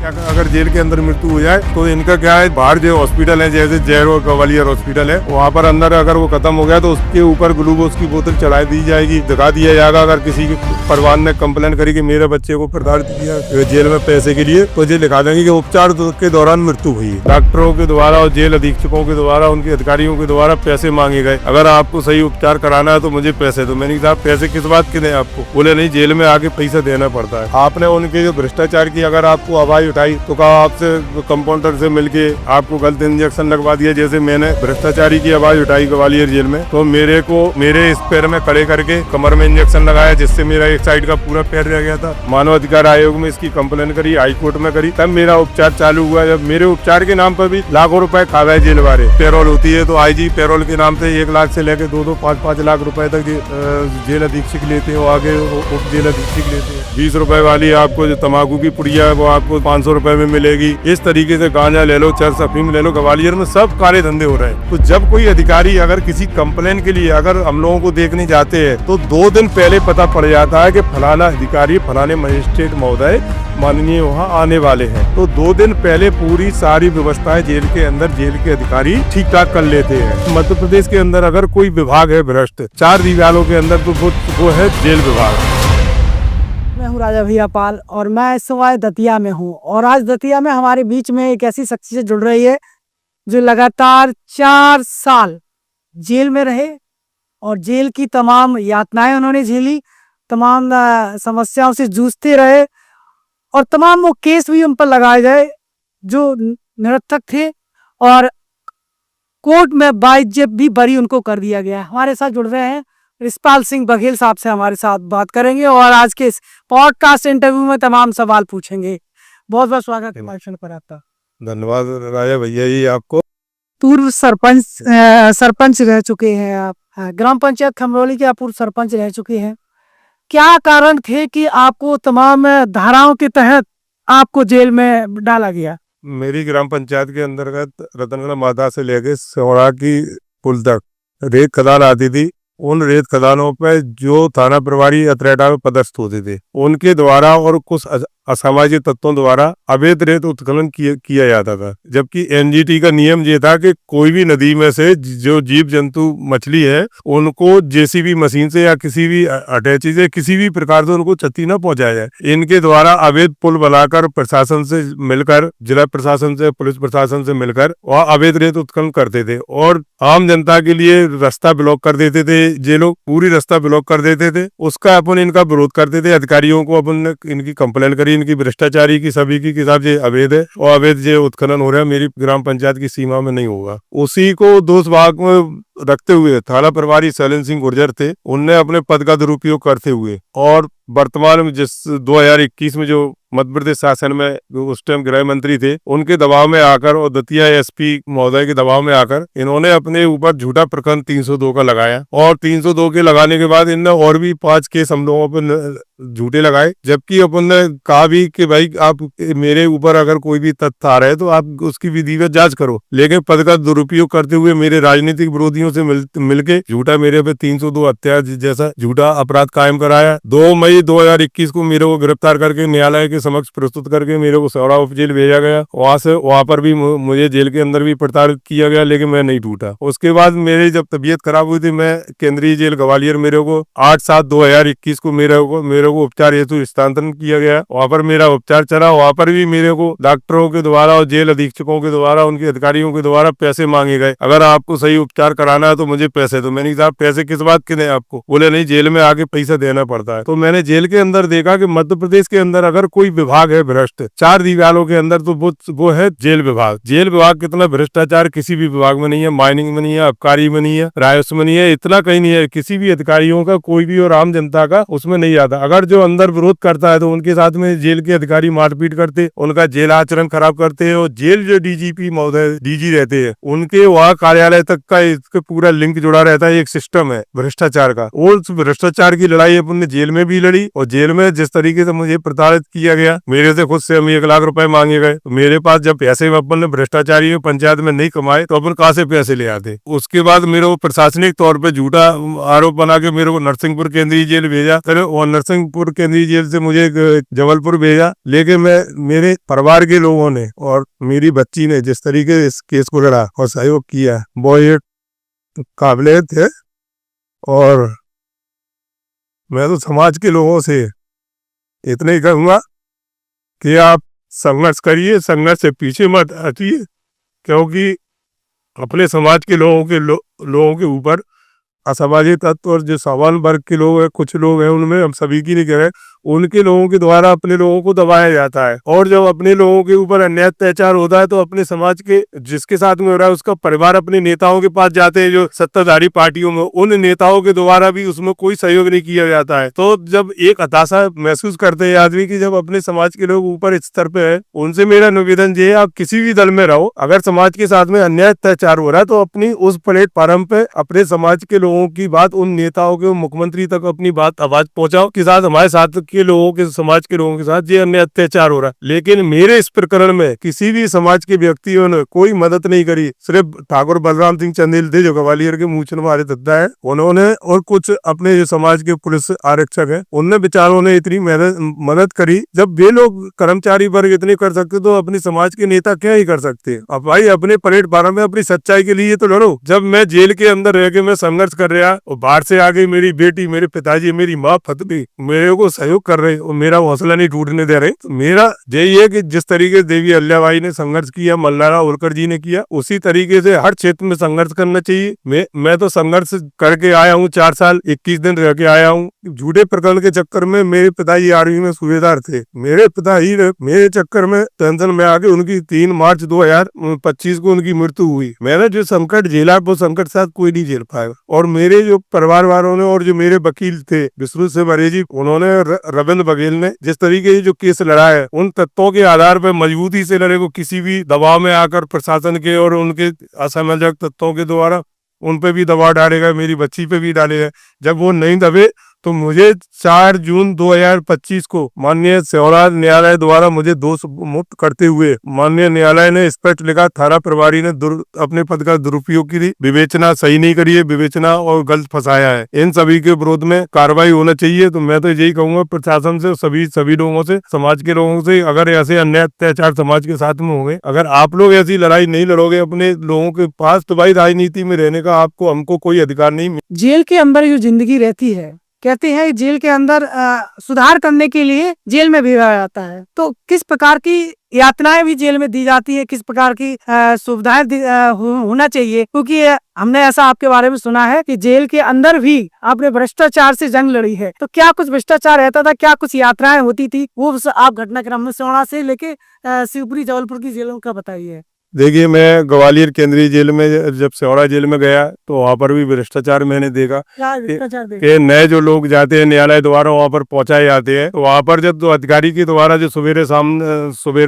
अगर जेल के अंदर मृत्यु हो जाए तो इनका क्या है, बाहर जो हॉस्पिटल है जैसे जैर और ग्वालियर हॉस्पिटल है, वहाँ पर अंदर अगर वो खत्म हो गया तो उसके ऊपर ग्लूकोज की बोतल चढ़ा दी जाएगी, दिखा दिया जाएगा। अगर किसी परिवार ने कंप्लेन करी कि मेरे बच्चे को प्रताड़ित किया जेल में पैसे के लिए, तो ये लिखा देंगे कि उपचार के दौरान मृत्यु हुई। डॉक्टरों के द्वारा और जेल अधीक्षकों के द्वारा, उनके अधिकारियों के द्वारा पैसे मांगे गए, अगर आपको सही उपचार कराना है तो मुझे पैसे दो। मैंने कहा पैसे किस बात के दें आपको? बोले नहीं, जेल में आके पैसा देना पड़ता है। आपने उनके जो भ्रष्टाचार की अगर आपको आवाज उठाई तो कहा आपसे कंपाउंडर से मिलके आपको गलत इंजेक्शन लगवा दिया। जैसे मैंने भ्रष्टाचारी की आवाज उठाई ग्वालियर जेल में, तो मेरे को मेरे इस पैर में खड़े करके कमर में इंजेक्शन लगाया, जिससे मेरा एक साइड का पूरा पैर रह गया था। मानव अधिकार आयोग में इसकी कंप्लेन करी, हाई कोर्ट में करी, तब मेरा उपचार चालू हुआ। जब मेरे उपचार के नाम पर भी लाखों रुपए खा गए जेल वाले। पैरोल होती है तो आईजी पैरोल के नाम से 1 लाख से लेकर 2-2, 5-5 लाख रुपए तक जेल अधीक्षक लेते हैं, आगे उप जेल अधीक्षक लेते हैं। 20 रुपए वाली आपको जो तम्बाकू की पुड़िया है वो आपको 500 रुपए में मिलेगी। इस तरीके से गांजा ले लो, चरस अफीम ले लो, ग्वालियर में सब काले धंधे हो रहे हैं। तो जब कोई अधिकारी अगर किसी कंप्लेन के लिए अगर हम लोगों को देखने जाते हैं तो 2 दिन पहले पता पड़ जाता है कि फलाना अधिकारी, फलाने मजिस्ट्रेट महोदय माननीय वहाँ आने वाले हैं, तो 2 दिन पहले पूरी सारी व्यवस्थाएं जेल के अंदर जेल के अधिकारी ठीक ठाक कर लेते हैं। मध्य प्रदेश के अंदर अगर कोई विभाग है भ्रष्ट 4 दीवारों के अंदर, तो वो है जेल विभाग। मैं हूँ राजा भैया पाल और मैं इस समय दतिया में हूँ। और आज दतिया में हमारे बीच में एक ऐसी शख्सियत जुड़ रही है जो लगातार 4 साल जेल में रहे और जेल की तमाम यातनाएं उन्होंने झेली, तमाम समस्याओं से जूझते रहे और तमाम वो केस भी उन पर लगाए गए जो निरर्थक थे और कोर्ट में बाइज्जत भी बरी उनको कर दिया गया। हमारे साथ जुड़ रहे हैं रिशपाल सिंह बघेल साहब से हमारे साथ बात करेंगे और आज के इस पॉडकास्ट इंटरव्यू में तमाम सवाल पूछेंगे। बहुत बहुत स्वागत है पर आपका। धन्यवाद राजा भैया जी आपको। पूर्व सरपंच रह चुके हैं आप, ग्राम पंचायत खमरौली के आप पूर्व सरपंच रह चुके हैं। क्या कारण थे कि आपको तमाम धाराओं के तहत आपको जेल में डाला गया? मेरी ग्राम पंचायत के अंतर्गत रतनगढ़ माता से लेके सोड़ा की पुल तक रेत खदान आती थी। उन रेत खदानों पे जो थाना प्रभारी अतरेटा में पदस्थ होते थे, उनके द्वारा और कुछ असामाजिक तत्वों द्वारा अवैध रेत उत्खनन किया जाता था। जबकि एनजीटी का नियम ये था कि कोई भी नदी में से जो जीव जंतु मछली है उनको जेसीबी मशीन से या किसी भी अटैची से किसी भी प्रकार से उनको क्षति न पहुंचाया जाए। इनके द्वारा अवैध पुल बनाकर प्रशासन से मिलकर, जिला प्रशासन से, पुलिस प्रशासन से मिलकर वह अवैध रेत उत्खनन करते थे और आम जनता के लिए रास्ता ब्लॉक कर देते थे। ये लोग पूरी रास्ता ब्लॉक कर देते थे, उसका अपन इनका विरोध करते थे। अधिकारियों को अपन ने इनकी कंप्लेन करी, इनकी भ्रष्टाचारी की, सभी की किताब ये अवैध है और अवैध ये उत्खनन हो रहा है, मेरी ग्राम पंचायत की सीमा में नहीं होगा। उसी को दोष भाग में रखते हुए थाना प्रभारी शैलेंद्र सिंह गुर्जर थे, उनने अपने पद का दुरुपयोग करते हुए और वर्तमान में जिस 2021 में जो मध्य प्रदेश शासन में उस टाइम गृह मंत्री थे, उनके दबाव में आकर और दतिया एसपी महोदय के दबाव में आकर इन्होंने अपने ऊपर झूठा प्रकरण 302 का लगाया और 302 के लगाने के बाद इनने और भी 5 केस हम लोगों पर झूठे लगाए। जबकि अपन ने कहा भी कि भाई आप मेरे ऊपर अगर कोई भी तथ्य आ रहा है तो आप उसकी विधिवत जांच करो, लेकिन पद का दुरुपयोग करते हुए मेरे राजनीतिक विरोधियों से मिलके झूठा मेरे पे 302 हत्या जैसा झूठा अपराध कायम कराया। 2 मई 2021 को मेरे को गिरफ्तार करके न्यायालय के समक्ष प्रस्तुत करके मेरे को सौरा उप जेल भेजा गया। वहां पर भी मुझे जेल के अंदर भी प्रताड़ित किया गया, लेकिन मैं नहीं टूटा। उसके बाद मेरी जब तबीयत खराब हुई थी, मैं केंद्रीय जेल ग्वालियर मेरे को 8/7/2021 को मेरे को उपचार हेतु स्थानांतरण किया गया। वहाँ पर मेरा उपचार चला। वहाँ पर भी मेरे को डॉक्टरों के द्वारा और जेल अधीक्षकों के द्वारा, उनके अधिकारियों के द्वारा पैसे मांगे गए, अगर आपको सही उपचार कराना है तो मुझे पैसे दो। मैंने कहा पैसे किस बात के दें आपको? बोले नहीं, जेल में आके पैसा देना पड़ता है। तो मैंने जेल के अंदर देखा कि मध्य प्रदेश के अंदर अगर कोई विभाग है भ्रष्ट 4 दीवारों के अंदर, तो वो है जेल विभाग। जेल विभाग कितना भ्रष्टाचार किसी भी विभाग में नहीं है, माइनिंग में नहीं है, आबकारी में नहीं है, राजस्व में नहीं है, इतना कहीं नहीं है। किसी भी अधिकारियों का, कोई भी और आम जनता का उसमें नहीं आता। अगर जो अंदर विरोध करता है तो उनके साथ में जेल के अधिकारी मारपीट करते, उनका जेल आचरण खराब करते हैं। और जेल जो डीजीपी महोदय डीजी रहते हैं, उनके वहाँ कार्यालय तक का इसका पूरा लिंक जुड़ा रहता है। एक सिस्टम है भ्रष्टाचार का, और उस भ्रष्टाचार की लड़ाई अपन ने जेल में भी लड़ी लड़ी और जेल में जिस तरीके से मुझे प्रताड़ित किया गया, मेरे से खुद से हम 1 लाख रुपए मांगे गए। तो मेरे पास जब पैसे अपन ने भ्रष्टाचारी पंचायत में नहीं कमाए तो अपन कहाँ से पैसे ले आते। उसके बाद मेरे को प्रशासनिक तौर पे झूठा आरोप बना के मेरे को नरसिंहपुर केंद्रीय जेल भेजा, फिर और नरसिंहपुर केंद्रीय जेल से मुझे जबलपुर भेजा। लेकिन मैं मेरे परिवार के लोगों ने और मेरी बच्ची ने जिस तरीके से इस केस को लड़ा और सहयोग किया वो ये काबिल थे। और मैं तो समाज के लोगों से इतना ही कहूँगा कि आप संघर्ष करिए, संघर्ष से पीछे मत हटिए, क्योंकि अपने समाज के लोगों के ऊपर असामाजिक तत्व और जो सामान्य वर्ग के लोग हैं, कुछ लोग हैं, उनमें हम सभी की नहीं कह रहे, उनके लोगों के द्वारा अपने लोगों को दबाया जाता है। और जब अपने लोगों के ऊपर अन्याय अत्याचार होता है तो अपने समाज के जिसके साथ में हो रहा है उसका परिवार अपने नेताओं के पास जाते हैं, जो सत्ताधारी पार्टियों में, उन नेताओं के द्वारा भी उसमें कोई सहयोग नहीं किया जाता है। तो जब एक हताशा महसूस करते हैं आदमी की जब अपने समाज के लोग ऊपर इस स्तर पे है, उनसे मेरा निवेदन ये है, आप किसी भी दल में रहो, अगर समाज के साथ में अन्याय अत्याचार हो रहा है तो अपनी उस प्लेटफॉर्म पे अपने समाज के लोगों की बात, उन नेताओं के, मुख्यमंत्री तक अपनी बात आवाज पहुंचाओ कि साथ हमारे साथ के लोगों के, समाज के लोगों के साथ ये अन्याय अत्याचार हो रहा है। लेकिन मेरे इस प्रकरण में किसी भी समाज के व्यक्तियों ने कोई मदद नहीं करी। सिर्फ ठाकुर बलराम सिंह चंदेल थे जो ग्वालियर के मूछन मारे दद्दा है, उन्होंने और कुछ अपने जो समाज के पुलिस आरक्षक है उनने बेचारों ने इतनी मदद करी। जब वे लोग कर्मचारी वर्ग इतने कर सकते तो अपने समाज के नेता क्या ही कर सकते। अब भाई अपने प्लेटफॉर्म में अपनी सच्चाई के लिए तो लड़ो। जब मैं जेल के अंदर रह के मैं संघर्ष कर रहा और बाहर से आ गई मेरी बेटी, मेरे पिताजी, मेरी माँ फतली मेरे को सहयोग कर रहे और मेरा हौसला नहीं टूटने दे रहे, तो मेरा यही है कि जिस तरीके से देवी अहिल्याबाई ने संघर्ष किया, मल्हारा होलकर जी ने किया, उसी तरीके से हर क्षेत्र में संघर्ष करना चाहिए। मैं तो संघर्ष करके आया हूँ, 4 साल 21 दिन रह के आया हूँ। झूठे प्रकरण के चक्कर में मेरे पिताजी आर्मी में सूबेदार थे, मेरे पिताजी ने मेरे चक्कर में टेंशन में आके उनकी 3 मार्च 2025 को उनकी मृत्यु हुई। मैंने जो संकट झेला वो संकट साथ कोई नहीं झेल पाएगा। और मेरे जो परिवार वालों ने और जो मेरे वकील थे विष्णु से मरेजी, उन्होंने रविंद्र बघेल ने जिस तरीके से जो केस लड़ा है उन तत्वों के आधार पर मजबूती से लड़े को किसी भी दबाव में आकर प्रशासन के और उनके असामंजक तत्वों के द्वारा उन पे भी दबाव डालेगा, मेरी बच्ची पे भी डालेगा। जब वो नहीं दबे तो मुझे 4 जून 2025 को माननीय सेवरा न्यायालय द्वारा मुझे दोष मुक्त करते हुए माननीय न्यायालय ने स्पष्ट लिखा, थाना प्रभारी ने अपने पद का दुरुपयोग की, विवेचना सही नहीं करी है, विवेचना और गलत फंसाया है। इन सभी के विरोध में कार्रवाई होना चाहिए। तो मैं तो यही कहूंगा प्रशासन से, सभी लोगों से, समाज के लोगों से, अगर ऐसे अन्याय अत्याचार समाज के साथ में होंगे, अगर आप लोग ऐसी लड़ाई नहीं लड़ोगे अपने लोगों के पास, तो भाई राजनीति में रहने का हमको कोई अधिकार नहीं। जेल के अंदर जो जिंदगी रहती है, कहते हैं जेल के अंदर सुधार करने के लिए जेल में भेजा जाता है, तो किस प्रकार की यातनाएं भी जेल में दी जाती है, किस प्रकार की सुविधाएं होना चाहिए? क्योंकि हमने ऐसा आपके बारे में सुना है कि जेल के अंदर भी आपने भ्रष्टाचार से जंग लड़ी है, तो क्या कुछ भ्रष्टाचार रहता था, क्या कुछ यात्राएं होती थी, वो आप घटनाक्रम में सोना से लेके शिवपुरी जबलपुर की जेलों का बताइए। देखिए, मैं ग्वालियर केंद्रीय जेल में जब सेवरा जेल में गया तो वहाँ पर भी भ्रष्टाचार मैंने देखा कि नए जो लोग जाते हैं न्यायालय द्वारा वहाँ पर पहुंचाए जाते हैं, तो वहाँ पर जब अधिकारी के द्वारा जो सवेरे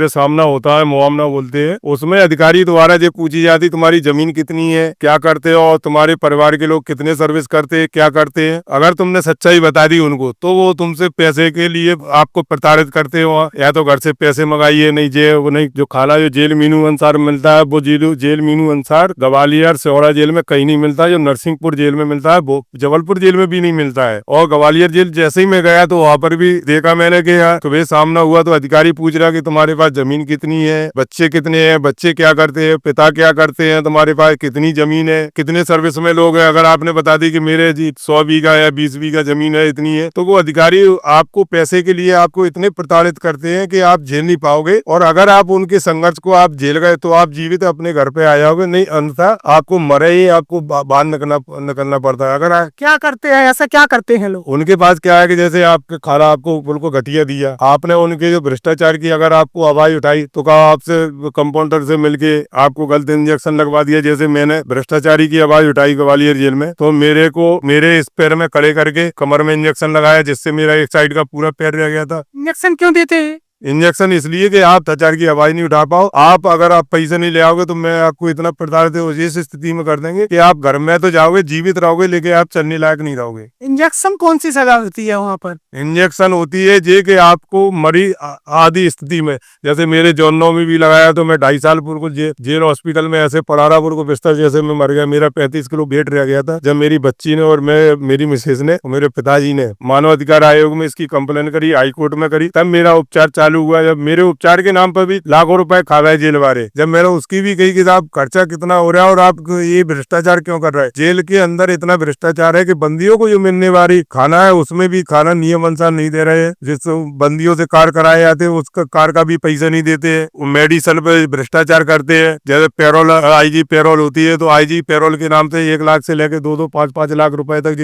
सामना होता है, मुआवना बोलते हैं, उसमें अधिकारी द्वारा जो पूछी जाती तुम्हारी जमीन कितनी है, क्या करते हो और तुम्हारे परिवार के लोग कितने सर्विस करते हैं, क्या करते हैं, अगर तुमने सच्चाई बता दी उनको तो वो तुमसे पैसे के लिए आपको प्रताड़ित करते हो, या तो घर से पैसे मंगाइए, नहीं जो खाना जो जेल मीनू अनुसार मिलता है वो जेल मीनू अनुसार ग्वालियर सेवरा जेल में कहीं नहीं मिलता, जो नरसिंहपुर जेल में मिलता है वो जबलपुर जेल में भी नहीं मिलता है। और ग्वालियर जेल जैसे ही मैं गया तो वहाँ पर भी देखा मैंने कि सुबह सामना हुआ तो अधिकारी पूछ रहा कि तुम्हारे पास जमीन कितनी है, बच्चे कितने हैं, बच्चे क्या करते हैं, पिता क्या करते हैं, तुम्हारे पास कितनी जमीन है, कितने सर्विस में लोग हैं। अगर आपने बता दी कि मेरे 100 बीघा या 20 बीघा जमीन है, इतनी है, तो वो अधिकारी आपको पैसे के लिए आपको इतने प्रताड़ित करते हैं कि आप झेल नहीं पाओगे। और अगर आप उनके संघर्ष को आप झेल गए तो आप जीवित अपने घर पे आ जाओगे, नहीं अन्यथा आपको मरे ही आपको बाहर निकलना पड़ता है। अगर क्या करते हैं, ऐसा क्या करते हैं लोग? उनके पास क्या है कि जैसे आपके खाना आपको बिल्कुल घटिया दिया, आपने उनके जो भ्रष्टाचार की अगर आपको आवाज उठाई तो कहा आपसे कंपाउंडर से मिलके आपको गलत इंजेक्शन लगवा दिया। जैसे मैंने भ्रष्टाचारी की आवाज उठाई ग्वालियर जेल में, तो मेरे इस पैर में खड़े करके कमर में इंजेक्शन लगाया, जिससे मेरा एक साइड का पूरा पैर रह गया था। इंजेक्शन क्यों देते हैं? इंजेक्शन इसलिए कि आप तचार की आवाज नहीं उठा पाओ। आप अगर आप पैसे नहीं ले आओगे तो मैं आपको इतना प्रताड़ित इस स्थिति में कर देंगे कि आप घर में तो जाओगे, जीवित रहोगे, लेकिन आप चलने लायक नहीं रहोगे। इंजेक्शन कौन सी सजा होती है वहाँ पर? इंजेक्शन होती है जे कि आपको मरी आदि स्थिति में, जैसे मेरे जौनों में भी लगाया तो मैं 2.5 साल पूर्व को जेल हॉस्पिटल में ऐसे पड़ारापुर को बिस्तर जैसे मैं मर गया। मेरा 35 किलो वेट रह गया था। जब मेरी बच्ची ने और मेरी मिसेज ने और मेरे पिताजी ने मानव अधिकार आयोग में इसकी कंप्लेन करी, हाईकोर्ट में करी, तब मेरा उपचार चालू हुआ। जब मेरे उपचार के नाम पर भी लाखों रुपए खा गए जेल वाले, जब मैंने उसकी भी कही कि साहब खर्चा कितना हो रहा है और आप ये भ्रष्टाचार क्यों कर रहे हैं। जेल के अंदर इतना भ्रष्टाचार है कि बंदियों को जो मिलने वाली खाना है उसमें भी खाना नियम अनुसार नहीं दे रहे हैं। जिस बंदियों से कार कराए जाते हैं उसका कार का भी पैसा नहीं देते हैं। मेडिसिन पे भ्रष्टाचार करते हैं। जैसे पेरोल, आईजी पेरोल होती है तो आईजी पेरोल के नाम से 1 लाख से लेकर 2-2, 5-5 लाख रुपए तक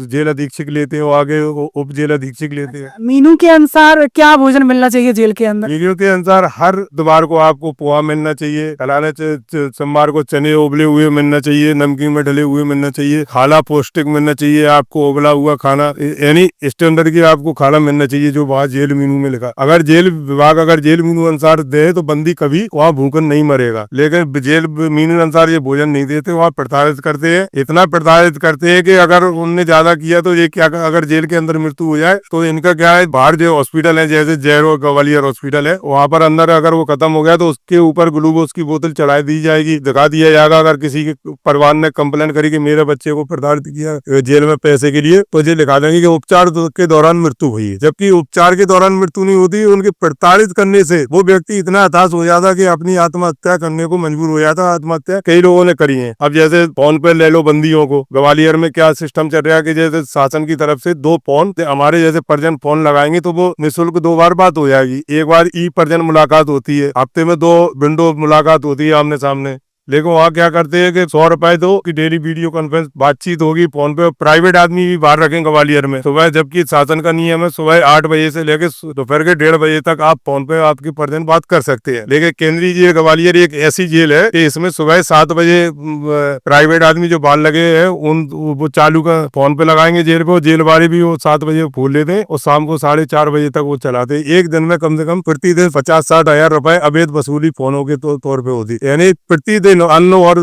जेल अधीक्षक लेते हैं, आगे उप जेल अधीक्षक लेते हैं। मीनू के अनुसार क्या भोजन मिलना चाहिए जेल के अंदर? मीनू के अनुसार हर दोपहर को आपको पोहा मिलना चाहिए, कलाने सोमवार को चने उबले हुए मिलना चाहिए, नमकीन में डले हुए मिलना चाहिए, खाना पौष्टिक मिलना चाहिए, आपको उबला हुआ खाना यानी स्टैंडर्ड की आपको खाना मिलना चाहिए जो वहाँ जेल मीनू में लिखा। अगर जेल विभाग अगर जेल मीनू अनुसार दे तो बंदी कभी वहाँ भूखन नहीं मरेगा, लेकिन जेल मीनू अनुसार ये भोजन नहीं देते, वहाँ प्रताड़ित करते हैं। इतना प्रताड़ित करते हैं कि अगर उनने ज्यादा किया तो ये क्या, अगर जेल के अंदर मृत्यु हो जाए तो इनका क्या है, बाहर जो हॉस्पिटल है जैसे जयरो ग्वालियर हॉस्पिटल है, वहाँ पर अंदर अगर वो खत्म हो गया तो उसके ऊपर ग्लूकोज की बोतल चढ़ा दी जाएगी, दिखा दिया जाएगा। अगर किसी के परिवार ने कंप्लेन करी कि मेरे बच्चे को प्रताड़ित किया जेल में पैसे के लिए, तो ये लिखा देंगे कि उपचार के दौरान मृत्यु हुई है। जबकि उपचार के दौरान मृत्यु नहीं होती, उनके प्रताड़ित करने से वो व्यक्ति इतना हताश हो जाता कि अपनी आत्महत्या करने को मजबूर हो जाता। आत्महत्या कई लोगों ने करी है। अब जैसे फोन पे ले लो बंदियों को, ग्वालियर में क्या सिस्टम चल रहा है कि जैसे शासन की तरफ से 2 फोन हमारे जैसे पर्जन फोन लगाएंगे तो वो निःशुल्क 2 बार बात हो जाएगी। एक बार ई पर्जन मुलाकात होती है, हफ्ते में 2 विंडो मुलाकात होती है आमने सामने। लेकिन वहाँ क्या करते हैं कि 100 रुपए दो कि डेली वीडियो कॉन्फ्रेंस बातचीत होगी फोन पे। प्राइवेट आदमी भी बाहर रखें ग्वालियर में सुबह, जबकि शासन का नियम है सुबह 8 बजे से लेकर दोपहर के 1:30 बजे तक आप फोन पे आपकी पर्सन बात कर सकते हैं। लेकिन केंद्रीय जेल ग्वालियर एक ऐसी जेल है कि इसमें सुबह 7 बजे प्राइवेट आदमी जो बाहर लगे हैं उन वो चालू का फोन पे लगाएंगे जेल पे, जेल वाले भी वो 7 बजे खोल लेते हैं और शाम को 4:30 बजे तक वो चलाते हैं। एक दिन में कम से कम प्रतिदिन 50-60 हजार रुपए अवैध वसूली फोनों के तौर पे होती है। यानी प्रतिदिन अन्न और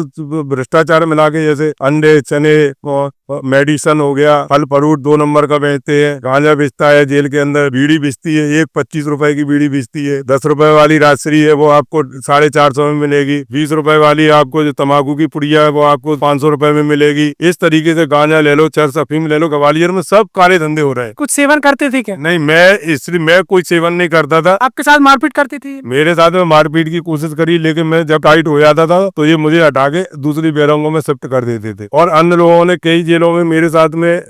भ्रष्टाचार मिला के जैसे अंडे, चने, मेडिसिन हो गया, फल फ्रूट 2 नंबर का बेचते हैं, गांजा बेचता है जेल के अंदर, बीड़ी बेचती है, एक 25 रुपए की बीड़ी बेचती है, 10 रुपए वाली राजश्री है वो आपको 450 में मिलेगी, 20 रुपए वाली आपको जो तंबाकू की पुड़िया है वो आपको 500 रुपए में मिलेगी। इस तरीके से गांजा ले लो, चरस अफीम ले लो, ग्वालियर में सब काले धंधे हो रहे हैं। कुछ सेवन करते थे क्या? नहीं, मैं कोई सेवन नहीं करता था। आपके साथ मारपीट करती थी? मेरे साथ में मारपीट की कोशिश करी, लेकिन मैं जब टाइट हो जाता था तो ये मुझे हटा के दूसरी बैरंगों में शिफ्ट कर देते थे। और अन्य लोगों ने कई जेलों में मेरे साथ में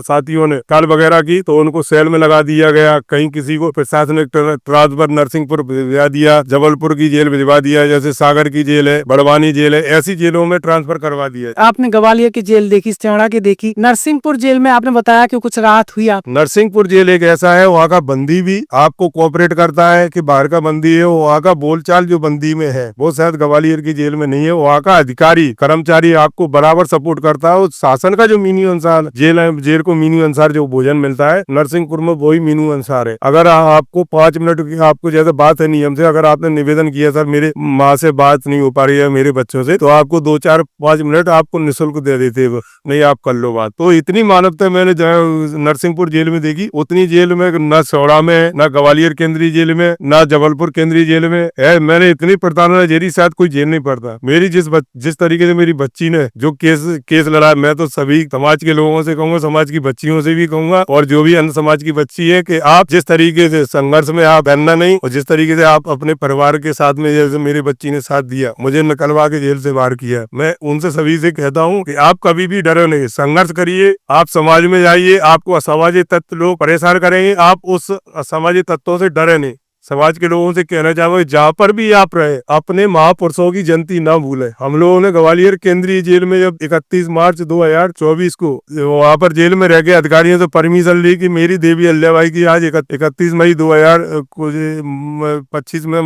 साथियों ने काल वगैरह की तो उनको सेल में लगा दिया गया। कहीं किसी को प्रशासनिक ट्रांसफर नरसिंहपुर भिजवा दिया, जबलपुर की जेल भिजवा दिया, जैसे सागर की जेल है, बड़वानी जेल है, ऐसी जेलों में ट्रांसफर करवा दिया। आपने ग्वालियर की जेल देखी, चौड़ा की देखी, नरसिंहपुर जेल में आपने बताया कि कुछ राहत हुई। आप नरसिंहपुर जेल एक ऐसा है, वहाँ का बंदी भी आपको कोऑपरेट करता है कि बाहर का बंदी है, वहाँ का बोलचाल जो बंदी में है वो शायद ग्वालियर की जेल में नहीं है। वहाँ का अधिकारी कर्मचारी आपको बराबर सपोर्ट करता है। शासन का जो मीनू अनुसार जेल को मीनू अनुसार जो भोजन मिलता है नरसिंहपुर में वही मीनू अनुसार है। अगर आपको 5 मिनट की आपको जैसे बात है नियम से, अगर आपने निवेदन किया सर मेरे माँ से बात नहीं हो पा रही है मेरे बच्चों से, तो आपको 2-4-5 मिनट आपको निःशुल्क दे देते, नहीं आप कर लो बात। तो इतनी मानवता मैंने नरसिंहपुर जेल में देखी, उतनी जेल में न सौड़ा में, न ग्वालियर केंद्रीय जेल में, न जबलपुर केंद्रीय जेल में है। मैंने इतनी प्रताड़ना झेली, शायद कोई जेल नहीं पड़ता। मेरी जिस तरीके से मेरी बच्ची ने जो केस लड़ा, मैं तो सभी समाज के लोगों से कहूंगा, समाज की बच्चियों से भी कहूंगा और जो भी अन्य समाज की बच्ची है कि आप जिस तरीके से संघर्ष में आप बहना नहीं, और जिस तरीके से आप अपने परिवार के साथ में जैसे मेरी बच्ची ने साथ दिया, मुझे निकलवा के जेल से बाहर किया, मैं उनसे सभी से कहता हूँ कि आप कभी भी डरो नहीं, संघर्ष करिए, आप समाज में जाइए। आपको असामाजिक तत्व लोग परेशान करेंगे, आप उस असामाजिक तत्वों से डरे नहीं, समाज के लोगों से कहना चाहूंगा, जहाँ पर भी आप रहे अपने महापुरुषों की जयंती ना भूलें। हम लोगों ने ग्वालियर केंद्रीय जेल में जब 31 मार्च 2024 को वहां पर जेल में रह के अधिकारियों से परमिशन ली कि मेरी देवी अल्लाबाई की आज 31 मई 2025 में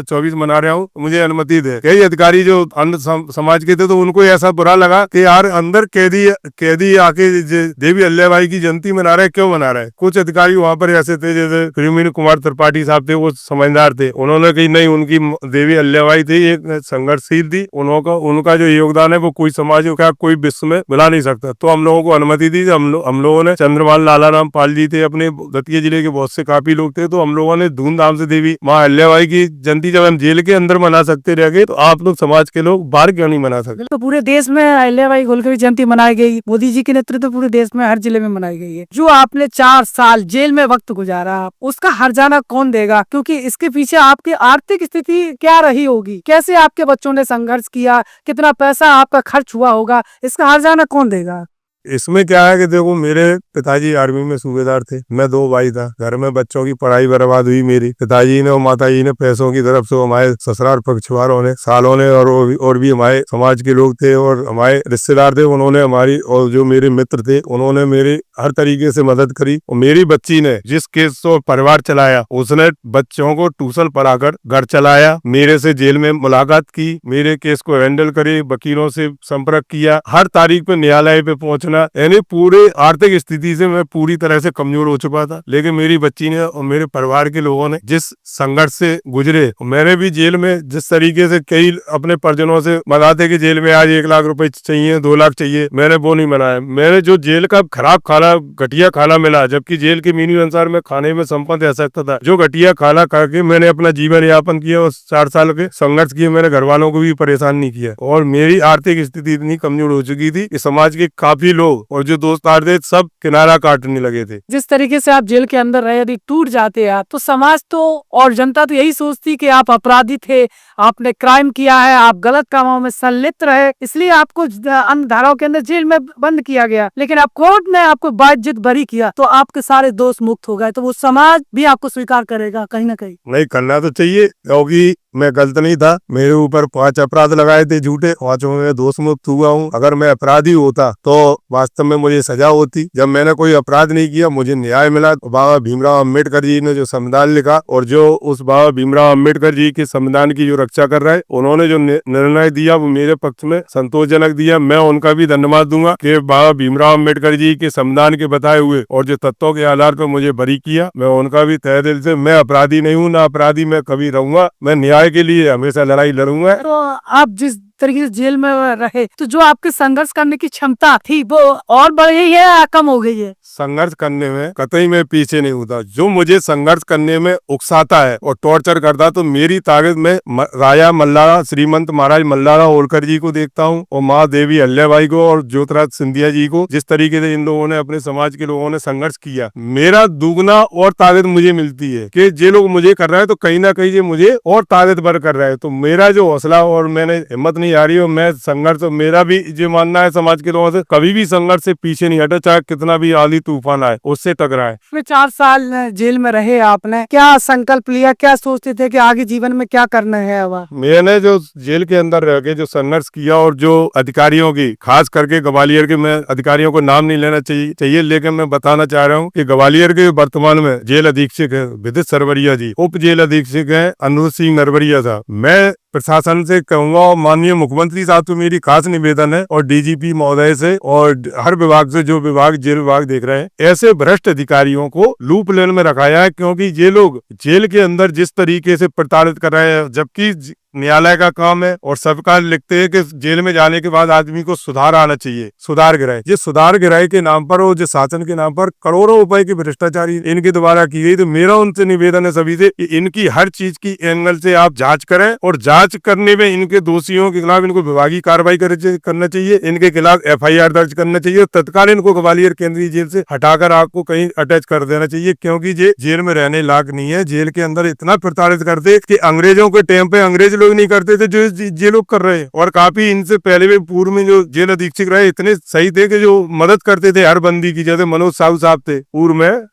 24 मना रहा हूँ, मुझे अनुमति दे। कई अधिकारी जो अन्य समाज के थे तो उनको ऐसा बुरा लगा कि यार अंदर कैदी आके देवी अल्लाबाई की जयंती मना रहे, क्यों मना रहे। कुछ अधिकारी वहां पर ऐसे थे, जैसे प्रवीण कुमार त्रिपाठी साहब थे, वो समझदार थे, उन्होंने कही नहीं, उनकी देवी अल्लाबाई थी, एक संघर्षशील थी, उनका जो योगदान है वो कोई समाज का कोई विश्व में भुला नहीं सकता। तो हम लोगों को अनुमति दी। हम लोगों ने चंद्रमाल लाला राम पाल जी थे, अपने दतिया जिले के बहुत से काफी लोग थे, तो हम लोगों ने धूमधाम से देवी माँ अल्लाबाई की जयंती जब हम जेल के अंदर मना सकते रह गए, तो आप लोग समाज के लोग बाहर क्यों नहीं मना सकते। तो पूरे देश में अहिल्याबाई होलकर की जयंती मनाई गई, मोदी जी के नेतृत्व पूरे देश में हर जिले में मनाई गई है। जो आपने 4 साल जेल में वक्त गुजारा, उसका हर्जाना कौन देगा, क्योंकि इसके पीछे आपकी आर्थिक स्थिति क्या रही होगी, कैसे आपके बच्चों ने संघर्ष किया, कितना पैसा आपका खर्च हुआ होगा, इसका हर्जाना कौन देगा। इसमें क्या है कि देखो, मेरे पिताजी आर्मी में सूबेदार थे, मैं 2 भाई था, घर में बच्चों की पढ़ाई बर्बाद हुई मेरी। पिताजी ने और माताजी ने पैसों की तरफ से हमारे ससुराल पक्षवारों ने, सालों ने और भी हमारे समाज के लोग थे और हमारे रिश्तेदार थे, उन्होंने हमारी, और जो मेरे मित्र थे उन्होंने मेरी हर तरीके से मदद करी। और मेरी बच्ची ने जिस केस से परिवार चलाया, उसने बच्चों को ट्यूशन पढ़ाकर घर चलाया, मेरे से जेल में मुलाकात की, मेरे केस को हैंडल करे, वकीलों से संपर्क किया, हर तारीख पे न्यायालय पे पहुंचना, यानी पूरे आर्थिक स्थिति से मैं पूरी तरह से कमजोर हो चुका था। लेकिन मेरी बच्ची ने और मेरे परिवार के लोगों ने जिस संघर्ष से गुजरे, मैंने भी जेल में जिस तरीके से कई अपने परिजनों से मनाते कि जेल में आज 1 लाख रुपए चाहिए, 2 लाख चाहिए, मैंने वो नहीं मनाया। मैंने जो जेल का खराब खाना, घटिया खाना मिला, जबकि जेल के मेन्यू अनुसार मैं खाने में संपन्न रह सकता था, जो घटिया खाना खा के मैंने अपना जीवन यापन किया और 4 साल के संघर्ष किए, मैंने घर वालों को भी परेशान नहीं किया। और मेरी आर्थिक स्थिति इतनी कमजोर हो चुकी थी कि समाज के काफी लोग और जो दोस्त थे सब किनारा काटने लगे थे। जिस तरीके से आप जेल के अंदर रहे, यदि टूट जाते आप, तो समाज तो और जनता तो यही सोचती कि आप अपराधी थे, आपने क्राइम किया है, आप गलत कामों में संलिप्त रहे, इसलिए आपको अन्य धाराओं के अंदर जेल में बंद किया गया। लेकिन अब कोर्ट ने आपको बाइज्जत बरी किया, तो आपके सारे दोस्त मुक्त हो गए, तो वो समाज भी आपको स्वीकार करेगा कहीं ना कहीं। नहीं, करना तो चाहिए, क्योंकि मैं गलत नहीं था। मेरे ऊपर 5 अपराध लगाए थे झूठे, 5 में दोष मुक्त हुआ हूँ। अगर मैं अपराधी होता तो वास्तव में मुझे सजा होती। जब मैंने कोई अपराध नहीं किया, मुझे न्याय मिला। तो बाबा भीमराव अम्बेडकर जी ने जो संविधान लिखा, और जो उस बाबा भीमराव अम्बेडकर जी के संविधान की जो रक्षा कर रहा है, उन्होंने जो निर्णय दिया वो मेरे पक्ष में संतोषजनक दिया। मैं उनका भी धन्यवाद दूंगा कि बाबा भीमराव अम्बेडकर जी के संविधान के बताए हुए और जो तत्वों के आधार पर मुझे बरी किया, मैं उनका भी तहे दिल से, मैं अपराधी नहीं हूँ, ना अपराधी मैं कभी रहूंगा। मैं न्याय के लिए हमेशा लड़ाई लड़ूंगा। तो आप जिस तरीके से जेल में रहे, तो जो आपके संघर्ष करने की क्षमता थी वो और बढ़ गई है या कम हो गई है। संघर्ष करने में कतई मैं पीछे नहीं होता। जो मुझे संघर्ष करने में उकसाता है और टॉर्चर करता, तो मेरी ताकत में राजा मल्लारा, श्रीमंत महाराज मल्लारा होलकर जी को देखता हूँ, और माँ देवी अल्लाबाई को और ज्योतिराज सिंधिया जी को। जिस तरीके से इन लोगों ने, अपने समाज के लोगों ने संघर्ष किया, मेरा दुगना और ताकत मुझे मिलती है कि जे लोग मुझे कर रहे हैं, तो कहीं ना कहीं ये मुझे और ताकतवर कर रहे हैं। तो मेरा जो हौसला और मैंने हिम्मत नहीं आ रही, और मैं संघर्ष, मेरा भी जो मानना है समाज के लोगों से, कभी भी संघर्ष से पीछे नहीं हटा, चाहे कितना भी आंधी तूफान आए, उससे टकराए। 4 साल जेल में रहे, आपने क्या संकल्प लिया, क्या सोचते थे कि आगे जीवन में क्या करना है। अब मैंने जो जेल के अंदर रह के जो संघर्ष किया, और जो अधिकारियों की, खास करके ग्वालियर के, मैं अधिकारियों को नाम नहीं लेना चाहिए, लेकिन मैं बताना चाह रहा हूँ कि ग्वालियर के वर्तमान में जेल अधीक्षक है विदित सरवरिया जी, उप जेल अधीक्षक है अनुज सिंह नरवरिया साहब। मैं प्रशासन से कहूंगा, और माननीय मुख्यमंत्री साहब को मेरी खास निवेदन है, और डीजीपी महोदय से, और हर विभाग से, जो विभाग जेल विभाग देख रहे हैं, ऐसे भ्रष्ट अधिकारियों को लूप लेन में रखाया है। क्योंकि ये लोग जेल के अंदर जिस तरीके से प्रताड़ित कर रहे हैं, जबकि न्यायालय का काम है, और सरकार लिखते हैं कि जेल में जाने के बाद आदमी को सुधार आना चाहिए, सुधार गृह। ये सुधार गृह के नाम पर और जो शासन के नाम पर करोड़ों रुपए की भ्रष्टाचारी इनके द्वारा की गई। तो मेरा उनसे निवेदन है सभी से कि इनकी हर चीज की एंगल से आप जांच करें, और जांच करने में इनके दोषियों के खिलाफ इनको विभागीय कार्रवाई करना चाहिए, इनके खिलाफ FIR दर्ज करना चाहिए, तत्काल इनको ग्वालियर केंद्रीय जेल से हटाकर आपको कहीं अटैच कर देना चाहिए। क्योंकि ये जेल में रहने लायक नहीं है। जेल के अंदर इतना प्रताड़ित करते कि अंग्रेजों के टाइम पे अंग्रेज लोग नहीं करते थे जो ये लोग कर रहे हैं। और काफी इनसे पहले भी पूर्व में जो जेल अधीक्षक रहे इतने सही थे कि जो मदद करते थे हर बंदी की, जैसे मनोज साहू साहब थे पूर्व में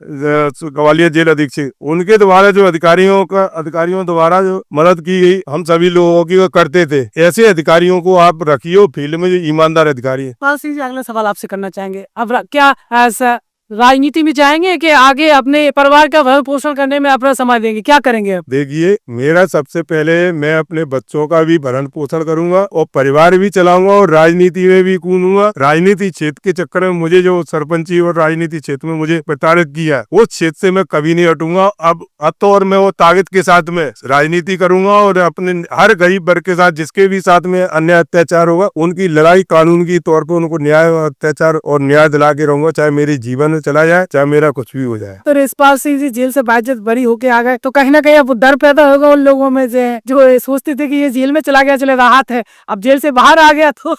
ग्वालियर जेल अधीक्षक, उनके द्वारा जो अधिकारियों द्वारा जो मदद की गई हम सभी लोगों की वो करते थे। ऐसे अधिकारियों को आप रखिए फील्ड में जो ईमानदार अधिकारी है। पाल सिंह जी, अगला सवाल आपसे करना चाहेंगे। अब क्या ऐसा राजनीति में जाएंगे कि आगे अपने परिवार का भरण पोषण करने में अपना समय देंगे, क्या करेंगे अब? देखिए, मेरा सबसे पहले मैं अपने बच्चों का भी भरण पोषण करूंगा और परिवार भी चलाऊंगा और राजनीति में भी कूदूंगा। राजनीति क्षेत्र के चक्कर में मुझे जो सरपंची और राजनीति क्षेत्र में मुझे प्रताड़ित किया, वो क्षेत्र से मैं कभी नहीं हटूंगा। अब तो और मैं वो ताकत के साथ में राजनीति करूंगा और अपने हर गरीब वर्ग के साथ जिसके भी साथ में अन्याय अत्याचार होगा उनकी लड़ाई कानून की तौर पर उनको न्याय अत्याचार और न्याय दिला के रहूंगा, चाहे मेरी जीवन चला जाए चाहे मेरा कुछ भी हो जाए। तो रिशपाल सिंह जी जेल से बाइज्जत बरी होके आ गए, तो कहीं ना कहीं अब डर पैदा होगा उन लोगों में जो सोचते थे कि ये जेल में चला गया चले राहत है, अब जेल से बाहर आ गया तो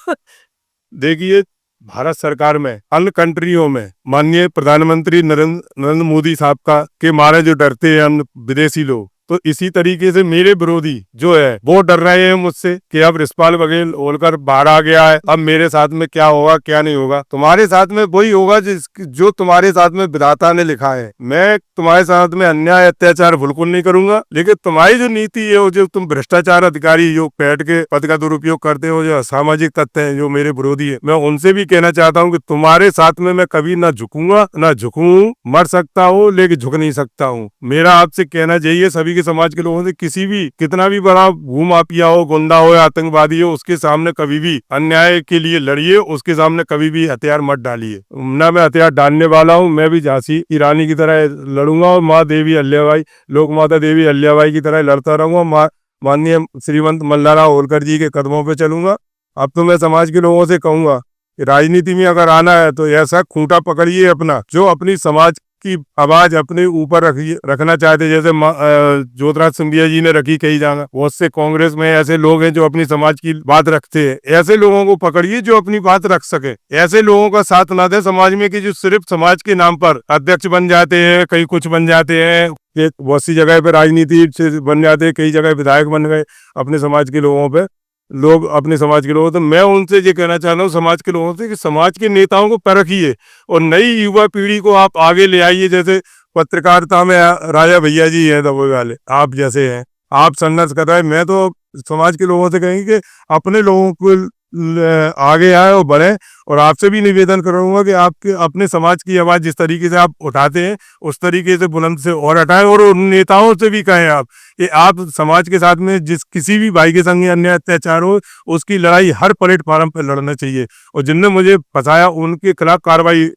देखिए, भारत सरकार में अन्य कंट्रियों में माननीय प्रधानमंत्री नरेंद्र मोदी साहब का के मारे जो डरते हैं अन्य विदेशी लोग, तो इसी तरीके से मेरे विरोधी जो है वो डर रहे हैं मुझसे कि अब रिशपाल बघेल होलकर बाहर आ गया है, अब मेरे साथ में क्या होगा क्या नहीं होगा। तुम्हारे साथ में वही होगा जो तुम्हारे साथ में विधाता ने लिखा है। मैं तुम्हारे साथ में अन्याय अत्याचार बिल्कुल नहीं करूंगा, लेकिन तुम्हारी जो नीति है वो जो तुम भ्रष्टाचार अधिकारी जो बैठ के पद का दुरुपयोग करते हो, जो असामाजिक तत्व है जो मेरे विरोधी है, मैं उनसे भी कहना चाहता हूँ कि तुम्हारे साथ में मैं कभी ना झुकूंगा ना झुकूं। मर सकता हूँ लेकिन झुक नहीं सकता हूँ। मेरा आपसे कहना चाहिए सभी के समाज के लोगों से, किसी भी कितना भी बड़ा भूमाफिया हो, गुंडा हो, आतंकवादी हो, उसके सामने कभी भी अन्याय के लिए लड़िए, उसके सामने कभी भी हथियार मत डालिए। ना मैं हथियार डालने वाला हूँ, मैं भी झांसी की रानी की तरह लड़ूंगा और माँ देवी अहिल्याबाई, लोक माता देवी अहिल्याबाई की तरह लड़ता रहूंगा। माननीय श्रीमंत मल्लारा होलकर जी के कदमों पे चलूंगा। अब तो मैं समाज के लोगों से कहूंगा कि राजनीति में अगर आना है तो ऐसा खूंटा पकड़िए अपना, जो अपनी समाज की आवाज अपने ऊपर रखना चाहते, जैसे ज्योतिराज सिंधिया जी ने रखी कई जगह। बहुत से कांग्रेस में ऐसे लोग हैं जो अपनी समाज की बात रखते हैं। ऐसे लोगों को पकड़िए जो अपनी बात रख सके। ऐसे लोगों का साथ ना दे समाज में कि जो सिर्फ समाज के नाम पर अध्यक्ष बन जाते हैं, कहीं कुछ बन जाते हैं, बहुत सी जगह पे राजनीति से बन जाते हैं, कई जगह विधायक बन गए अपने समाज के लोगों पे, लोग अपने समाज के लोगों। तो मैं उनसे ये कहना चाहता हूँ समाज के लोगों से कि समाज के नेताओं को परखिए और नई युवा पीढ़ी को आप आगे ले आइए। जैसे पत्रकारिता में राजा भैया जी हैं दबोई वाले, आप जैसे हैं, आप संघर्ष कर रहे हैं। मैं तो समाज के लोगों से कहेंगे कि अपने लोगों को आगे आए और बढ़े। और आपसे भी निवेदन करूंगा कि आपके अपने समाज की आवाज जिस तरीके से आप उठाते हैं उस तरीके से बुलंद से और उठाएं। और उन नेताओं से भी कहें आप कि आप समाज के साथ में जिस किसी भी भाई के संग अन्याय अत्याचार हो उसकी लड़ाई हर प्लेटफार्म पर लड़ना चाहिए, और जिनने मुझे फंसाया उनके खिलाफ कार्रवाई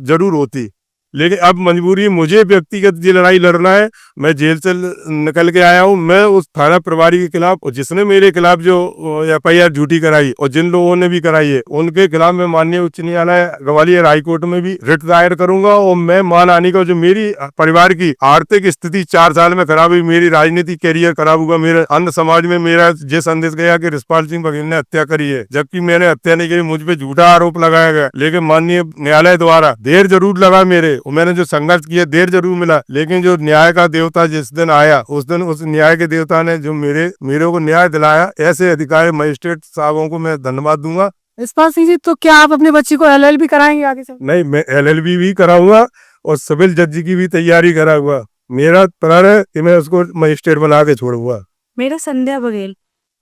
जरूर होती। लेकिन अब मजबूरी मुझे व्यक्तिगत ये लड़ाई लड़ना है। मैं जेल से निकल के आया हूँ, मैं उस थाना प्रभारी के खिलाफ और जिसने मेरे खिलाफ जो FIR झूठी कराई और जिन लोगों ने भी कराई है उनके खिलाफ मैं माननीय उच्च न्यायालय ग्वालियर हाईकोर्ट में भी रिट दायर करूंगा। और मैं मान आने का जो मेरी परिवार की आर्थिक स्थिति 4 साल में खराब हुई, मेरी राजनीतिक कैरियर खराब हुआ, मेरे अन्य समाज में मेरा ये संदेश गया कि रिशपाल सिंह बघेल ने हत्या करी है, जबकि मैंने हत्या नहीं करी, मुझ पर झूठा आरोप लगाया गया। लेकिन माननीय न्यायालय द्वारा देर जरूर लगा, मैंने जो संघर्ष किया देर जरूर मिला, लेकिन जो न्याय का देवता जिस दिन आया उस दिन उस न्याय के देवता ने जो मेरे को न्याय दिलाया। ऐसे अधिकारी मजिस्ट्रेट साहबों को मैं धन्यवाद दूंगा। रिशपाल सिंह जी, तो क्या आप अपने बच्चे को LLB कराएंगे आगे से? नहीं, मैं LLB भी कराऊंगा और सिविल जज की भी तैयारी कराऊंगा। मेरा प्लान है कि मैं उसको मजिस्ट्रेट बना के छोड़ूंगा। मेरा संध्या बघेल।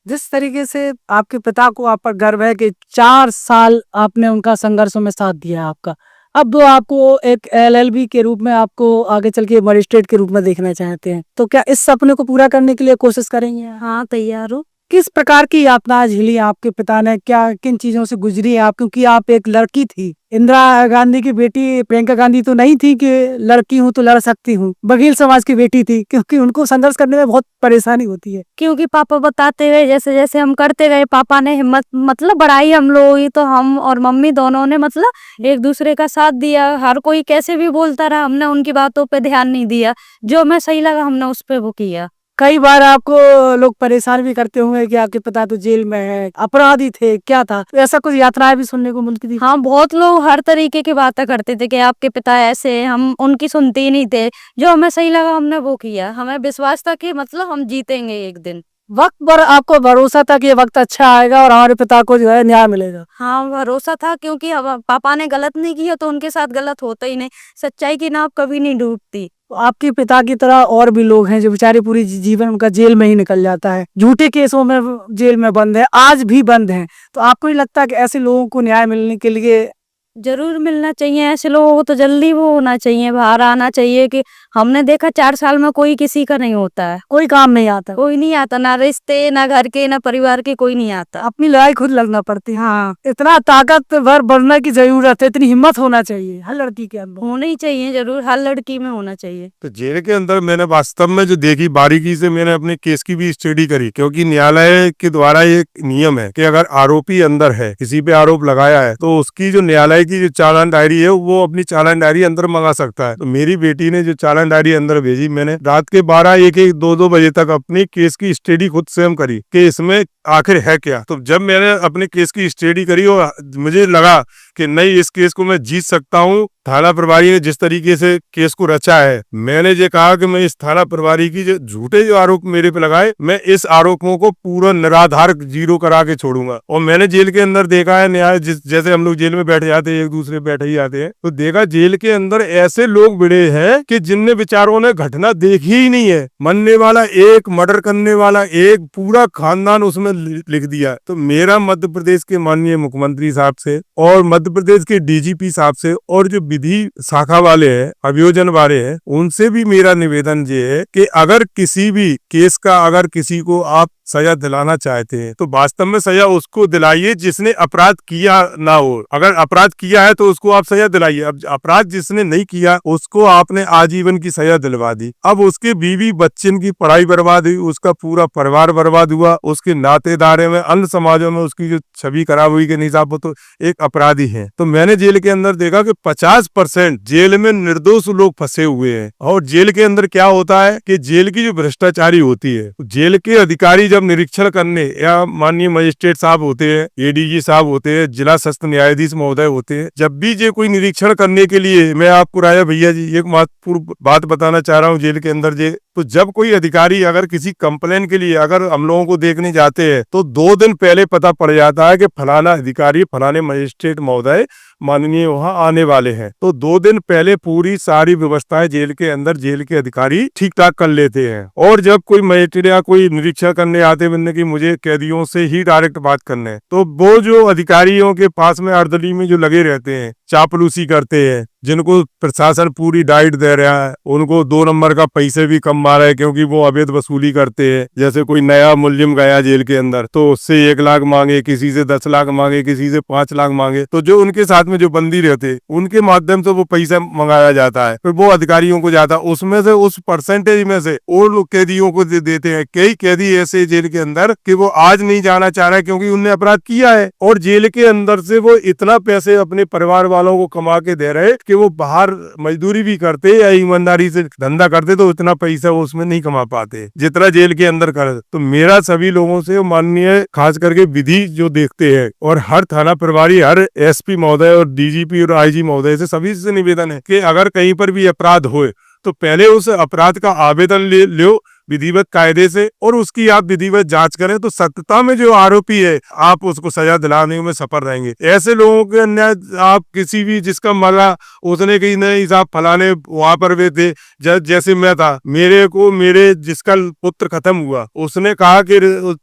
जिस तरीके से आपके पिता को आप पर गर्व है कि 4 साल आपने उनका संघर्षों में साथ दिया आपका, अब वो आपको एक LLB के रूप में आपको आगे चल के मजिस्ट्रेट के रूप में देखना चाहते हैं, तो क्या इस सपने को पूरा करने के लिए कोशिश करेंगे? हाँ, तैयार हूँ। किस प्रकार की यातनाएं झेली आपके पिता ने, क्या किन चीजों से गुजरी है आप? क्योंकि आप एक लड़की थी, इंदिरा गांधी की बेटी प्रियंका गांधी तो नहीं थी कि लड़की हूँ तो लड़ सकती हूँ, बघेल समाज की बेटी थी, क्योंकि उनको संघर्ष करने में बहुत परेशानी होती है। क्योंकि पापा बताते गए, जैसे जैसे हम करते गए, पापा ने हिम्मत मतलब बढ़ाई हम लोगों की, तो हम और मम्मी दोनों ने मतलब एक दूसरे का साथ दिया। हर कोई कैसे भी बोलता रहा, हमने उनकी बातों पे ध्यान नहीं दिया, जो हमें सही लगा हमने उस पे वो किया। कई बार आपको लोग परेशान भी करते होंगे कि आपके पिता तो जेल में है, अपराधी थे, क्या था? तो ऐसा कुछ यात्राएं भी सुनने को मिलती थी। हाँ, बहुत लोग हर तरीके की बातें करते थे कि आपके पिता ऐसे, हम उनकी सुनते ही नहीं थे। जो हमें सही लगा हमने वो किया। हमें विश्वास था कि मतलब हम जीतेंगे एक दिन। वक्त पर आपको भरोसा था कि ये वक्त अच्छा आएगा और हमारे पिता को जो है न्याय मिलेगा। हाँ, भरोसा था क्योंकि अब पापा ने गलत नहीं किया तो उनके साथ गलत होता ही नहीं। सच्चाई की नाव कभी नहीं डूबती। तो आपके पिता की तरह और भी लोग हैं जो बेचारे पूरी जीवन उनका जेल में ही निकल जाता है, झूठे केसों में जेल में बंद है, आज भी बंद हैं। तो आपको नहीं लगता कि ऐसे लोगों को न्याय मिलने के लिए जरूर मिलना चाहिए, ऐसे लोगों को तो जल्दी वो होना चाहिए, बाहर आना चाहिए। कि हमने देखा 4 साल में कोई किसी का नहीं होता है, कोई काम नहीं आता, कोई नहीं आता, ना रिश्ते, ना घर के, ना परिवार के, कोई नहीं आता। अपनी लड़ाई खुद लड़ना पड़ती है। हाँ, इतना ताकतवर बनने की जरूरत है, इतनी हिम्मत होना चाहिए हर लड़की के अंदर। होना ही चाहिए, जरूर हर लड़की में होना चाहिए। तो जेल के अंदर मैंने वास्तव में जो देखी, बारीकी से मैंने अपने केस की भी स्टडी करी, क्योंकि न्यायालय के द्वारा एक नियम है कि अगर आरोपी अंदर है, किसी पे आरोप लगाया है, तो उसकी जो न्यायालय की जो चालान डायरी है वो अपनी चालान डायरी अंदर मंगा सकता है। तो मेरी बेटी ने जो चालान डायरी अंदर भेजी, मैंने रात के 12, 1, 2 बजे तक अपनी केस की स्टडी खुद स्वयं करी कि इसमें आखिर है क्या। तो जब मैंने अपने केस की स्टडी करी और मुझे लगा कि नहीं, इस केस को मैं जीत सकता हूँ, थाना प्रभारी ने जिस तरीके से केस को रचा है, मैंने ये कहा कि मैं इस थाना प्रभारी की जो झूठे जो आरोप मेरे पे लगाए, मैं इस आरोपों को पूरा निराधार जीरो करा के छोड़ूंगा। और मैंने जेल के अंदर देखा है, न्याय जैसे हम लोग जेल में बैठे जाते हैं, एक दूसरे बैठे ही आते हैं, तो देखा जेल के अंदर ऐसे लोग भिड़े हैं कि जिनने बेचारों ने घटना देखी ही नहीं है। मरने वाला एक, मर्डर करने वाला एक, पूरा खानदान उसमें लिख दिया। तो मेरा मध्य प्रदेश के माननीय मुख्यमंत्री साहब से और मध्य प्रदेश के डीजीपी साहब से और जो विधि शाखा वाले हैं, अभियोजन वाले हैं, उनसे भी मेरा निवेदन ये है कि अगर किसी भी केस का अगर किसी को आप सजा दिलाना चाहते हैं तो वास्तव में सजा उसको दिलाइए जिसने अपराध किया ना हो। अगर अपराध किया है तो उसको आप सजा दिलाइए। अब अपराध जिसने नहीं किया उसको आपने आजीवन की सजा दिलवा दी, अब उसके बीवी बच्चन की पढ़ाई बर्बाद हुई, उसका पूरा परिवार बर्बाद हुआ, उसके नातेदारे में, अन्य समाजों में उसकी जो छवि खराब हुई कि नहीं साहब वो तो एक अपराधी है। तो मैंने जेल के अंदर देखा कि 50% जेल में निर्दोष लोग फंसे हुए हैं। और जेल के अंदर क्या होता है कि जेल की जो भ्रष्टाचारी होती है, जेल के अधिकारी जब निरीक्षण करने, या माननीय मजिस्ट्रेट साहब होते हैं, एडीजी साहब होते हैं, जिला सत्र न्यायाधीश महोदय होते हैं, जब भी ये कोई निरीक्षण करने के लिए, मैं आपको राजा भैया जी एक महत्वपूर्ण बात बताना चाह रहा हूँ जेल के अंदर जे, तो जब कोई अधिकारी अगर किसी कंप्लेन के लिए अगर हम लोगों को देखने जाते हैं तो 2 दिन पहले पता पड़ जाता है कि फलाना अधिकारी, फलाने मजिस्ट्रेट महोदय माननीय वहां आने वाले हैं। तो 2 दिन पहले पूरी सारी व्यवस्थाएं जेल के अंदर जेल के अधिकारी ठीक ठाक कर लेते हैं। और जब कोई मजिस्ट्रेट या कोई निरीक्षण करने आते बनने की मुझे कैदियों से ही डायरेक्ट बात करने है, तो वो जो अधिकारियों के पास में अर्दली में जो लगे रहते हैं, चापलूसी करते हैं, जिनको प्रशासन पूरी डाइट दे रहा है, उनको 2 नंबर का पैसे भी कम मारा है क्योंकि वो अवैध वसूली करते हैं। जैसे कोई नया मुलजिम गया जेल के अंदर तो उससे 1 लाख मांगे, किसी से 10 लाख मांगे, किसी से 5 लाख मांगे, तो जो उनके साथ में जो बंदी रहते उनके माध्यम से वो पैसा मंगाया जाता है, फिर वो अधिकारियों को जाता है, उसमें से उस परसेंटेज में से और लोग कैदियों को देते हैं। कई कैदी ऐसे जेल के अंदर कि वो आज नहीं जाना चाह रहे क्योंकि उनने अपराध किया है, और जेल के अंदर से वो इतना पैसे अपने परिवार वालों को कमा के दे रहे कि वो बाहर मजदूरी भी करते या ईमानदारी से धंधा करते तो इतना पैसा वो उसमें नहीं कमा पाते जितना जेल के अंदर कर। तो मेरा सभी लोगों से माननीय खास करके विधि जो देखते हैं और हर थाना प्रभारी, हर एसपी महोदय और डीजीपी और आईजी महोदय से सभी से निवेदन है कि अगर कहीं पर भी अपराध होए तो पहले उस अपराध का आवेदन ले लो विधिवत कायदे से, और उसकी आप विधिवत जांच करें तो सत्यता में जो आरोपी है आप उसको सजा दिलाने में सफल रहेंगे। ऐसे लोगों के अन्याय आप किसी भी जिसका मरा उसने कही नहीं साहब फलाने वहां पर वे थे, जैसे मैं था, मेरे को मेरे जिसका पुत्र खत्म हुआ उसने कहा कि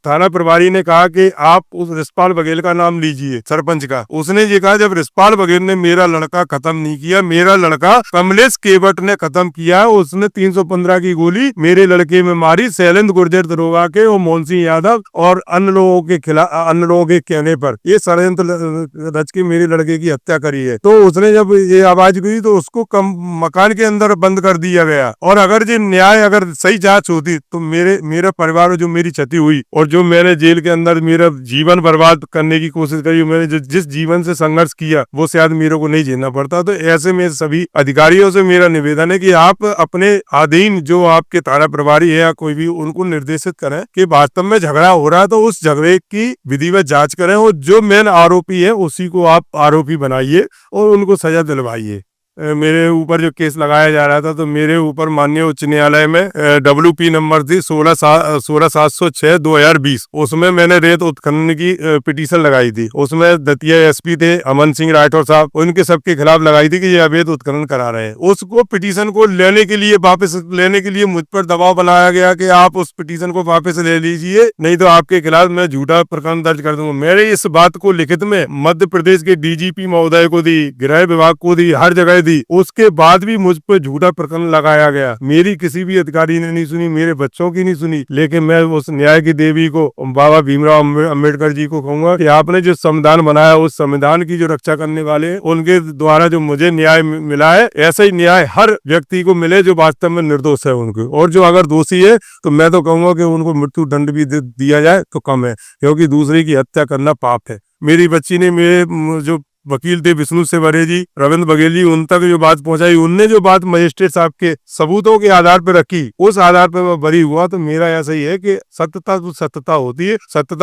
थाना प्रभारी ने कहा कि आप उस रिस्पाल बघेल का नाम लीजिए सरपंच का। उसने ये कहा जब रिस्पाल बघेल ने मेरा लड़का खत्म नहीं किया, मेरा लड़का कमलेश केवट ने खत्म किया, उसने 315 की गोली मेरे लड़के मारी, शैलेंद्र गुर्जर दरोगा के और मोहन सिंह यादव और अन्य लोगों के खिलाफ, अन्य लोगों के कहने पर ये षड्यंत्र रच के मेरे लड़के की हत्या करी है। तो उसने जब ये आवाज हुई तो उसको मकान के अंदर बंद कर दिया गया। और अगर ये न्याय अगर सही जांच होती तो मेरा परिवार जो मेरी क्षति हुई और जो मैंने जेल के अंदर मेरा जीवन बर्बाद करने की कोशिश करी, मैंने जिस जीवन से संघर्ष किया वो शायद मेरे को नहीं झेलना पड़ता। तो ऐसे में सभी अधिकारियों से मेरा निवेदन है कि आप अपने अधीन जो आपके थाना प्रभारी है या कोई भी, उनको निर्देशित करें कि वास्तव में झगड़ा हो रहा है तो उस झगड़े की विधिवत जांच करें और जो मेन आरोपी है उसी को आप आरोपी बनाइए और उनको सजा दिलवाइए। मेरे ऊपर जो केस लगाया जा रहा था, तो मेरे ऊपर माननीय उच्च न्यायालय में WP नंबर थी 16/706/2020, उसमें मैंने रेत उत्खनन की पिटीशन लगाई थी। उसमें दतिया SP थे अमन सिंह राठौर साहब, उनके सबके खिलाफ लगाई थी कि ये अवैध उत्खनन करा रहे हैं। उसको पिटीशन को लेने के लिए, वापस लेने के लिए मुझ पर दबाव बनाया गया कि आप उस पिटीशन को वापस ले लीजिए, नहीं तो आपके खिलाफ मैं झूठा प्रकरण दर्ज कर दूंगा। मैंने इस बात को लिखित में मध्य प्रदेश के DGP महोदय को दी, गृह विभाग को दी, हर जगह दी। उसके बाद भी मुझ पर झूठा प्रकरण लगाया गया। मेरी किसी भी अधिकारी ने नहीं सुनी, मेरे बच्चों की नहीं सुनी। लेकिन मैं उस न्याय की देवी को, बाबा भीमराव अम्बेडकर जी को कहूंगा कि आपने जो संविधान बनाया, उस संविधान की जो रक्षा करने वाले, उनके द्वारा जो मुझे न्याय मिला है, ऐसा ही न्याय हर व्यक्ति को मिले जो वास्तव में निर्दोष है उनको। और जो अगर दोषी है तो मैं तो कहूंगा कि उनको मृत्यु दंड भी दिया जाए तो कम है, क्योंकि दूसरे की हत्या करना पाप है। मेरी बच्ची ने, मेरे जो वकील थे विष्णु सेवरे जी, रविंद्र बघेली, उन तक जो बात पहुंचाई, उनने जो बात मजिस्ट्रेट साहब के सबूतों के आधार पर रखी, उस आधार पर मैं बरी हुआ। तो मेरा ऐसा ही है कि सत्यता तो सत्यता होती है, सत्य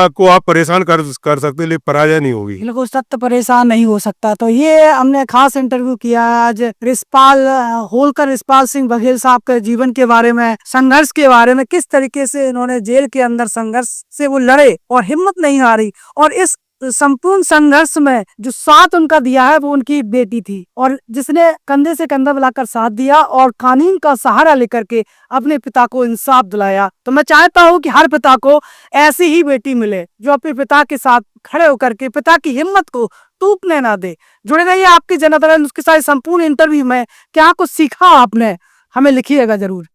को आप परेशान कर सकते, लेकिन पराजय नहीं होगी। बिल्कुल सत्य परेशान नहीं हो सकता। तो ये हमने खास इंटरव्यू किया आज होलकर रिछपाल सिंह बघेल साहब के जीवन के बारे में, संघर्ष के बारे में, किस तरीके से इन्होंने जेल के अंदर संघर्ष से वो लड़े और हिम्मत नहीं हारी। और इस संपूर्ण संघर्ष में जो साथ उनका दिया है वो उनकी बेटी थी, और जिसने कंधे से कंधा मिलाकर साथ दिया और कानून का सहारा लेकर के अपने पिता को इंसाफ दिलाया। तो मैं चाहता हूँ कि हर पिता को ऐसी ही बेटी मिले जो अपने पिता के साथ खड़े होकर के पिता की हिम्मत को टूटने ना दे। जुड़े रहिए आपकी जनता दल न्यूज़ के साथ संपूर्ण इंटरव्यू में। क्या कुछ सीखा आपने, हमें लिखिएगा जरूर।